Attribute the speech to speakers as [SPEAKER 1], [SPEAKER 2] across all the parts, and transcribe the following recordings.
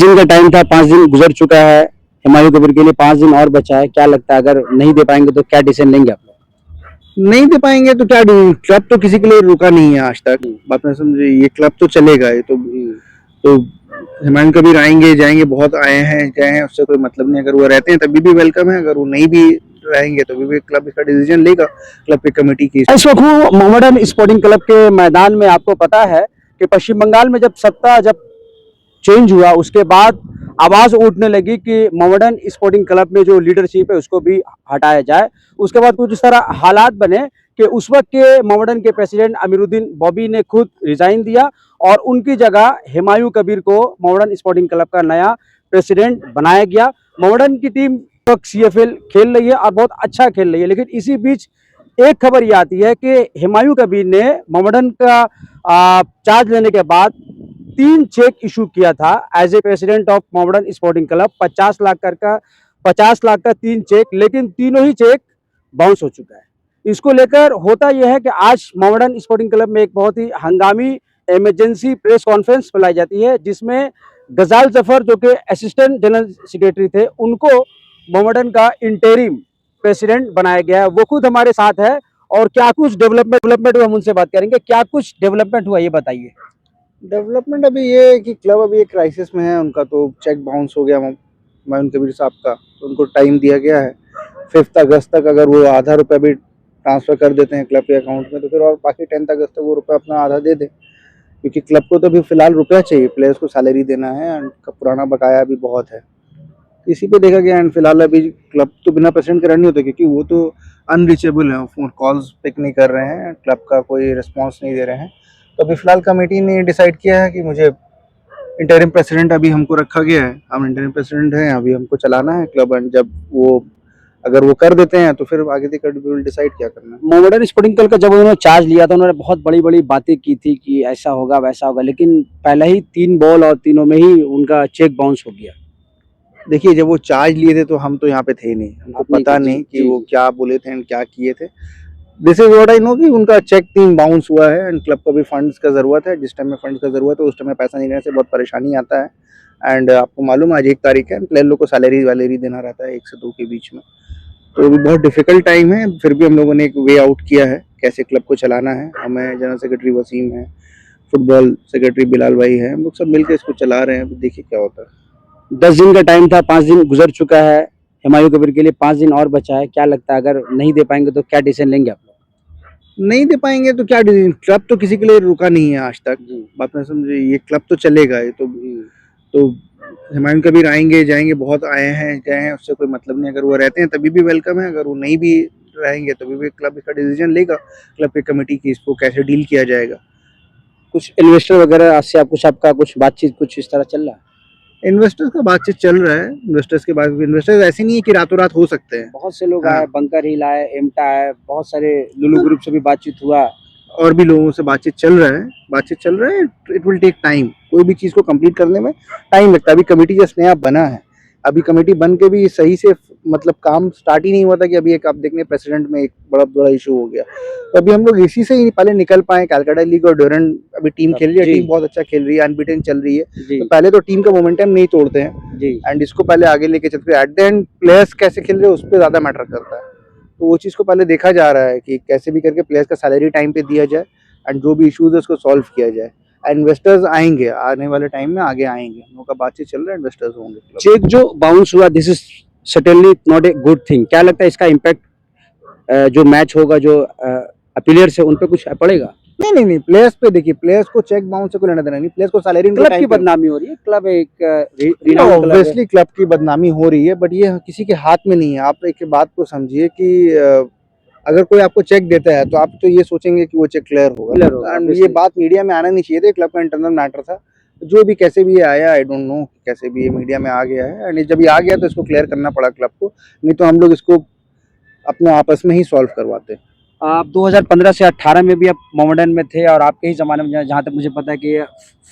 [SPEAKER 1] 10 दिन का टाइम था, 5 दिन गुजर चुका है। हुमायूं कबीर के लिए 5 दिन और बचा है। क्या लगता है अगर नहीं दे पाएंगे तो क्या डिसीजन लेंगे आप लोग?
[SPEAKER 2] नहीं दे पाएंगे तो क्या, क्लब तो किसी के लिए रुका नहीं है आज तक। बात में समझे, ये क्लब तो चलेगा। ये तो हुमायूं कबीर आएंगे जाएंगे, बहुत आए हैं गए हैं, उससे कोई मतलब नहीं। अगर वो रहते हैं तभी भी वेलकम है, अगर वो नहीं भी रहेंगे तो भी क्लब इसका डिसीजन लेगा, क्लब की कमेटी की।
[SPEAKER 1] इस वक्त हूँ मोहम्मडन स्पोर्टिंग क्लब के मैदान में। आपको पता है कि पश्चिम बंगाल में जब सत्ता चेंज हुआ उसके बाद आवाज उठने लगी कि मोहम्मडन स्पोर्टिंग क्लब में जो लीडरशिप है उसको भी हटाया जाए। उसके बाद कुछ इस तरह हालात बने कि उस वक्त के मोहम्मडन के प्रेसिडेंट अमीरुद्दीन बॉबी ने खुद रिजाइन दिया और उनकी जगह हुमायूं कबीर को मोहम्मडन स्पोर्टिंग क्लब का नया प्रेसिडेंट बनाया गया। मोहम्मडन की टीम CFL खेल रही है और बहुत अच्छा खेल रही है, लेकिन इसी बीच एक खबर ये आती है कि हुमायूं कबीर ने मोहम्मडन का चार्ज लेने के बाद 3 चेक इशू किया था as a president of Mohammedan sporting club. 50 lakh का 3 चेक, लेकिन तीनों ही चेक बाउंस हो चुका है। इसको लेकर होता यह है कि आज मोहम्मडन स्पोर्टिंग क्लब में एक बहुत ही हंगामी इमरजेंसी प्रेस कॉन्फ्रेंस बुलाई जाती है, जिसमें गजाल जफर जो कि असिस्टेंट जनरल सेक्रेटरी थे, उनको मोहम्मडन का इंटरिम प्रेसिडेंट बनाया गया है। वो खुद हमारे साथ है और क्या कुछ डेवलपमेंट हुआ हम उनसे बात करेंगे। क्या कुछ डेवलपमेंट हुआ ये बताइए।
[SPEAKER 2] डेवलपमेंट अभी ये है कि क्लब अभी एक क्राइसिस में है। उनका तो चेक बाउंस हो गया हुमायूं कबीर साहब का, तो उनको टाइम दिया गया है 5 अगस्त तक। अगर वो आधा रुपया भी ट्रांसफर कर देते हैं क्लब के अकाउंट में तो फिर और बाकी 10 अगस्त तक वो रुपया अपना आधा दे दें, क्योंकि क्लब को तो अभी फिलहाल रुपया चाहिए, प्लेयर्स को सैलरी देना है एंड पुराना बकाया भी बहुत है। इसी पे देखा गया एंड फिलहाल अभी क्लब तो बिना प्रेसिडेंट के रन नहीं होता, क्योंकि वो तो अनरीचेबल है, फोन कॉल्स पिक नहीं कर रहे हैं, क्लब का कोई रिस्पॉन्स नहीं दे रहे हैं। तो अभी फिलहाल कमेटी ने डिसाइड किया है कि मुझे इंटरिम प्रेसिडेंट अभी हमको रखा गया है, हम इंटरिम प्रेसिडेंट हैं, अभी हमको चलाना है क्लब। एंड जब वो अगर वो कर देते हैं तो फिर आगे देकर डिसाइड क्या करना है।
[SPEAKER 1] मोहम्मडन स्पोर्टिंग क्लब का जब उन्होंने चार्ज लिया था उन्होंने बहुत बड़ी बड़ी बातें की थी कि ऐसा होगा वैसा होगा, लेकिन पहले ही 3 बॉल और तीनों में ही उनका चेक बाउंस हो गया।
[SPEAKER 2] देखिए, जब वो चार्ज लिए थे तो हम तो यहाँ पे थे नहीं, हमको पता नहीं कि वो क्या बोले थे एंड क्या किए थे। This is what I know कि उनका चेक 3 बाउंस हुआ है एंड क्लब को भी फंड्स का जरूरत है। जिस टाइम में फंड्स का जरूरत है उस टाइम में पैसा नहीं देने से बहुत परेशानी आता है। एंड आपको मालूम है आज 1 तारीख है, प्लेयर लोग को सैलरी वैलरी देना रहता है 1 से 2 के बीच में, तो भी बहुत डिफिकल्ट टाइम है। फिर भी हम लोगों ने एक वे आउट किया है कैसे क्लब को चलाना है। हमें जनरल सेक्रेटरी वसीम है, फुटबॉल सेक्रेटरी बिलाल भाई है, हम लोग सब मिलकर इसको चला रहे हैं। देखिए क्या होता है।
[SPEAKER 1] 10 दिन का टाइम था, 5 दिन गुजर चुका है। हुमायूं कबीर के लिए 5 दिन और बचा है। क्या लगता है अगर नहीं दे पाएंगे तो क्या डिसीजन लेंगे आप लोग?
[SPEAKER 2] नहीं दे पाएंगे तो क्या, क्लब तो किसी के लिए रुका नहीं है आज तक। बात में समझे, ये क्लब तो चलेगा। ये तो हुमायूं कबीर आएंगे जाएंगे, बहुत आए हैं गए हैं, उससे कोई मतलब नहीं। अगर वो रहते हैं तभी भी वेलकम है, अगर वो नहीं भी रहेंगे तो भी क्लब इसका डिसीजन लेगा, क्लब की कमेटी की, इसको कैसे डील किया जाएगा।
[SPEAKER 1] कुछ इन्वेस्टर वगैरह से आपका कुछ बातचीत कुछ इस तरह चल रहा है?
[SPEAKER 2] इन्वेस्टर्स का बातचीत चल रहा है। इन्वेस्टर्स ऐसे नहीं है कि रातों रात हो सकते हैं।
[SPEAKER 1] बहुत से लोग आए, बंकर हिल आए, एमटा आए, बहुत सारे लुलु ग्रुप से भी बातचीत हुआ
[SPEAKER 2] और भी लोगों से बातचीत चल रहा है। इट विल टेक टाइम, कोई भी चीज़ को कंप्लीट करने में टाइम लगता है। अभी कमेटी जस्ट नया बना है, अभी कमेटी बन के भी सही से मतलब काम स्टार्ट ही नहीं हुआ था कि अभी एक आप देखने प्रेसिडेंट में एक बड़ा इशू हो गया। तो अभी हम लोग इसी से ही पहले निकल पाए। कैलकाटा लीग और ड्यूरन अभी टीम खेल रही है, टीम बहुत अच्छा खेल रही है, अनबीटन चल रही है। तो पहले तो टीम का मोमेंटम नहीं तोड़ते हैं एंड इसको पहले आगे लेके चलते हैं। एट द एंड प्लेयर्स कैसे खेल रहे हैं उस पर ज्यादा मैटर करता है, तो वो चीज़ को पहले देखा जा रहा है कि कैसे भी करके प्लेयर्स का सैलरी टाइम पे दिया जाए एंड जो भी इश्यूज है उसको सॉल्व किया जाए। इन्वेस्टर्स आएंगे आने वाले टाइम में, आगे आएंगे, हम लोग का बातचीत चल रहा है, इन्वेस्टर्स होंगे।
[SPEAKER 1] चेक जो बाउंस हुआ, this is certainly not a good thing. क्या लगता है इसका इम्पैक्ट जो मैच होगा, जो प्लेयर्स है उन पे कुछ पड़ेगा?
[SPEAKER 2] नहीं, प्लेयर्स पे देखिए, प्लेयर्स को चेक बाउंस से कोई लेना देना नहीं, प्लेयर्स को सैलरी,
[SPEAKER 1] क्लब की बदनामी हो रही है। क्लब एक
[SPEAKER 2] ऑब्वियसली क्लब की बदनामी हो रही है, बट ये किसी के हाथ में नहीं है। आप एक बात को समझिए कि अगर कोई आपको चेक देता है तो आप तो ये सोचेंगे कि वो चेक क्लियर होगा। ये बात मीडिया में आना नहीं चाहिए था, क्लब का इंटरनल मैटर था। जो भी कैसे भी ये आया, आई डोंट नो कैसे भी ये मीडिया में आ गया है एंड जब ये आ गया तो इसको क्लियर करना पड़ा क्लब को, नहीं तो हम लोग इसको अपने आपस में ही सॉल्व करवाते।
[SPEAKER 1] आप 2015 से 18 में भी आप मोहम्मडन में थे और आपके ही ज़माने में जहाँ तक मुझे पता है कि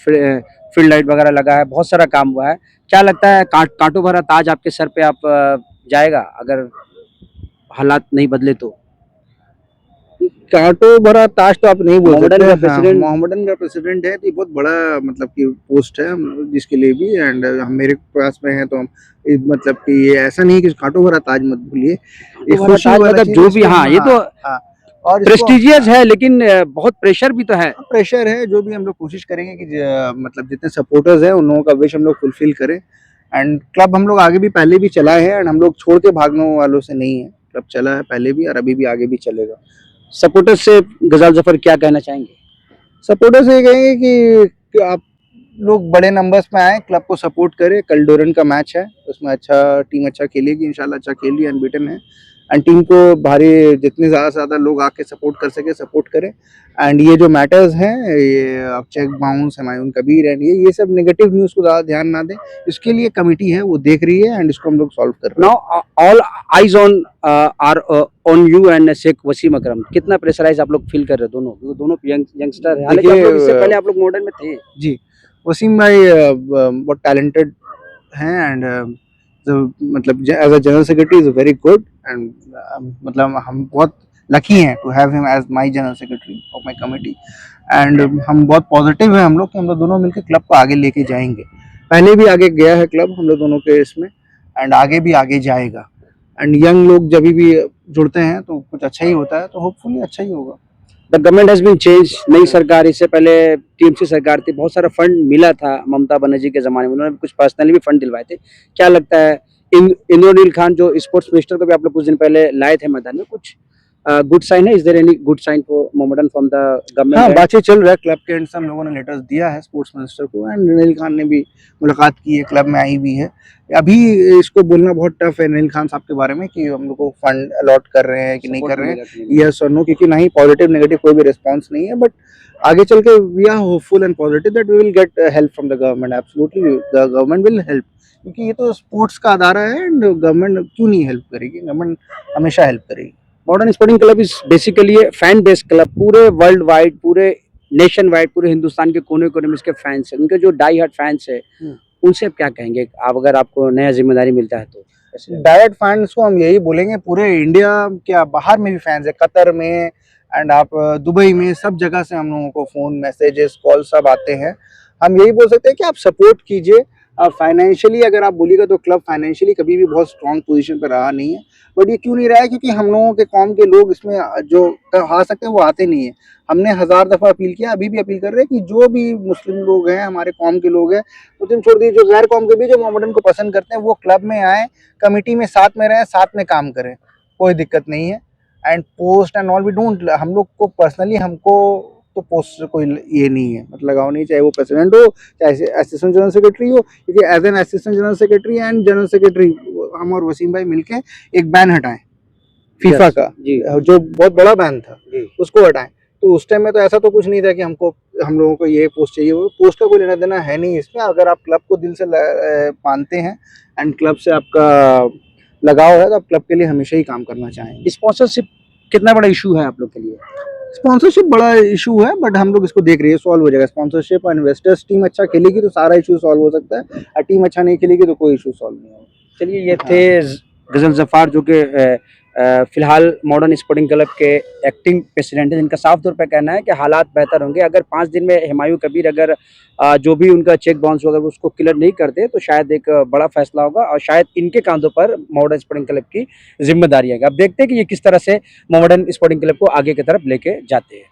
[SPEAKER 1] फील्ड लाइट वगैरह लगा है, बहुत सारा काम हुआ है। क्या लगता है कांटों भरा ताज आपके सर पे आप जाएगा अगर हालात नहीं बदले तो?
[SPEAKER 2] कांटो भरा ताज तो आप नहीं बोल
[SPEAKER 1] मोहम्मदन
[SPEAKER 2] सकते।
[SPEAKER 1] का प्रेसिडेंट
[SPEAKER 2] मोहम्मदन का प्रेसिडेंट है तो ये बहुत बड़ा मतलब कि पोस्ट है जिसके लिए भी, एंड हम मेरे पास में है तो हम मतलब कि ये ऐसा नहीं कि कांटो भरा ताज मत भूलिए, ये
[SPEAKER 1] तो
[SPEAKER 2] खुशी
[SPEAKER 1] ताज
[SPEAKER 2] वाला
[SPEAKER 1] मतलब
[SPEAKER 2] चीज
[SPEAKER 1] जो
[SPEAKER 2] है,
[SPEAKER 1] भी,
[SPEAKER 2] इसको
[SPEAKER 1] हाँ
[SPEAKER 2] हम
[SPEAKER 1] ये तो
[SPEAKER 2] हाँ और इसको
[SPEAKER 1] प्रेस्टिजियस है, लेकिन बहुत प्रेशर भी तो है।
[SPEAKER 2] प्रेशर है। जो भी हम लोग कोशिश करेंगे कि मतलब जितने सपोर्टर्स हैं उन लोगों का विश हम लोग फुलफिल करें। एंड क्लब हम लोग आगे भी पहले भी चला है, एंड हम लोग छोड़ के भागने वालों से नहीं है, क्लब चला है पहले भी और अभी भी आगे भी चलेगा।
[SPEAKER 1] सपोर्टर्स से गजाल जफर क्या कहना चाहेंगे?
[SPEAKER 2] सपोर्टर्स ये कहेंगे कि आप लोग बड़े नंबर्स में आए, क्लब को सपोर्ट करें। कल डोरन का मैच है, उसमें टीम अच्छा खेलेगी इंशाल्लाह, अच्छा खेल रही है, अनबीटन है। एंड टीम को भारी जितने ज़्यादा से ज़्यादा लोग आके सपोर्ट कर सके सपोर्ट करें। एंड ये जो मैटर्स हैं, ये अब cheque bounce, Humayun Kabir and ये सब नेगेटिव न्यूज़ को ज़्यादा ध्यान ना दें, इसके लिए कमेटी है वो देख रही है, एंड इसको हम लोग सॉल्व कर रहे हैं।
[SPEAKER 1] Now all eyes on are on you and Sheikh Waseem Akram. कितना प्रेशराइज आप लोग फील कर रहे हो दोनों, क्योंकि दोनों यंगस्टर है, हालांकि आप लोग इससे पहले आप लोग मॉडर्न में थे।
[SPEAKER 2] जी, वसीम भाई बहुत टैलेंटेड हैं, एंड मतलब as a general secretary is very good, and मतलब हम बहुत लकी हैं to have him as my general secretary of my committee. And हम बहुत पॉजिटिव हैं हम लोग कि हम लोग दोनों मिलकर क्लब को आगे लेके जाएंगे। पहले भी आगे गया है क्लब हम लोग दोनों के इसमें, एंड आगे भी आगे जाएगा। एंड यंग लोग जब भी जुड़ते हैं तो कुछ अच्छा ही होता है, तो होपफुली अच्छा ही होगा।
[SPEAKER 1] The government has been change, नई सरकार, इससे पहले टीएमसी सरकार थी, बहुत सारा फंड मिला था ममता बनर्जी के जमाने में, उन्होंने कुछ पर्सनली भी फंड दिलवाए थे। क्या लगता है इंद्रनील खान जो स्पोर्ट्स मिनिस्टर को भी आप लोग कुछ दिन पहले लाए थे मैदान में, कुछ गुड साइन है? Is there any good sign for Mohammedan from the
[SPEAKER 2] हाँ,
[SPEAKER 1] गवर्नमेंट?
[SPEAKER 2] बातचीत चल रहा है क्लब के एंड से, हम लोगों ने लेटर्स दिया है स्पोर्ट्स मिनिस्टर को, एंड अनिल खान ने भी मुलाकात की है, क्लब में आई भी है। अभी इसको बोलना बहुत टफ है अनिल खान साहब के बारे में कि हम लोग को फंड अलॉट कर रहे हैं कि नहीं कर रहे हैं, यस और नो, क्योंकि ना ही पॉजिटिव नेगेटिव कोई भी रिस्पांस नहीं है। बट आगे चल के we are hopeful and positive that we will get help from the government. Absolutely the government will help, क्योंकि ये तो स्पोर्ट्स का अदारा है, एंड गवर्नमेंट क्यों नहीं हेल्प करेगी, गवर्नमेंट हमेशा हेल्प करेगी।
[SPEAKER 1] Modern sporting club is basically fan based club, पूरे वर्ल्ड वाइड, पूरे नेशन वाइड, पूरे हिंदुस्तान के कोने कोने में इसके फैंस हैं, उनके जो डाई हार्ट फैंस है उनसे आप क्या कहेंगे, आप अगर आपको नया जिम्मेदारी मिलता है तो?
[SPEAKER 2] डायरेक्ट फैंस को हम यही बोलेंगे, पूरे इंडिया क्या बाहर में भी फैंस है, कतर में एंड आप दुबई में, सब जगह से हम लोगों को फोन मैसेजेस कॉल सब आते हैं। हम यही बोल सकते हैं कि आप सपोर्ट कीजिए। फाइनेंशियली अगर आप बोलिएगा तो क्लब फाइनेंशियली कभी भी बहुत स्ट्रांग पोजीशन पर रहा नहीं है, बट ये क्यों नहीं रहा है, क्योंकि हम लोगों के कौम के लोग इसमें जो आ सकते हैं वो आते नहीं है। हमने 1000 दफा अपील किया, अभी भी अपील कर रहे हैं कि जो भी मुस्लिम लोग हैं, हमारे कौम के लोग हैं, मुस्लिम छोड़ दीजिए, जो गैर कौम के भी जो मोहम्मदन को पसंद करते हैं, वो क्लब में आए, कमिटी में साथ में रहें, साथ में काम करें, कोई दिक्कत नहीं है। And post and all we don't, हम लोग को पर्सनली हमको तो पोस्ट से कोई ये नहीं है, मतलब लगाओ नहीं, चाहे वो प्रेसिडेंट हो चाहे असिस्टेंट जनरल सेक्रेटरी हो, क्योंकि as an assistant general secretary and general secretary हम और वसीम भाई मिलके एक बैन हटाएं फीफा का, जो बहुत बड़ा बैन था, उसको हटाएं। तो उस टाइम में तो ऐसा तो कुछ नहीं था कि हम लोगों को ये पोस्ट चाहिए, वो पोस्ट का कोई लेना देना है नहीं इसमें। अगर आप क्लब को दिल से मानते हैं एंड क्लब से आपका लगाव है, तो आप क्लब के लिए हमेशा ही काम करना चाहेंगे।
[SPEAKER 1] स्पॉन्सरशिप कितना बड़ा इशू है आप लोग के लिए?
[SPEAKER 2] स्पॉन्सरशिप बड़ा इशू है, बट हम लोग इसको देख रहे हैं, सॉल्व हो जाएगा। स्पॉन्सरशिप और इन्वेस्टर्स, टीम अच्छा खेलेगी तो सारा इशू सॉल्व हो सकता है, और टीम अच्छा नहीं खेलेगी तो कोई इशू सॉल्व नहीं होगा।
[SPEAKER 1] चलिए, ये थे गजल जफार जो कि फिलहाल मॉडर्न स्पोर्टिंग क्लब के एक्टिंग प्रेसिडेंट है, जिनका साफ तौर पर कहना है कि हालात बेहतर होंगे अगर 5 दिन में हुमायूं कबीर अगर जो भी उनका चेक बाउंस होगा उसको क्लियर नहीं करते, तो शायद एक बड़ा फैसला होगा और शायद इनके कांधों पर मॉडर्न स्पोर्टिंग क्लब की जिम्मेदारी है। अब देखते हैं कि ये किस तरह से मॉडर्न स्पोर्टिंग क्लब को आगे की तरफ लेके जाते हैं।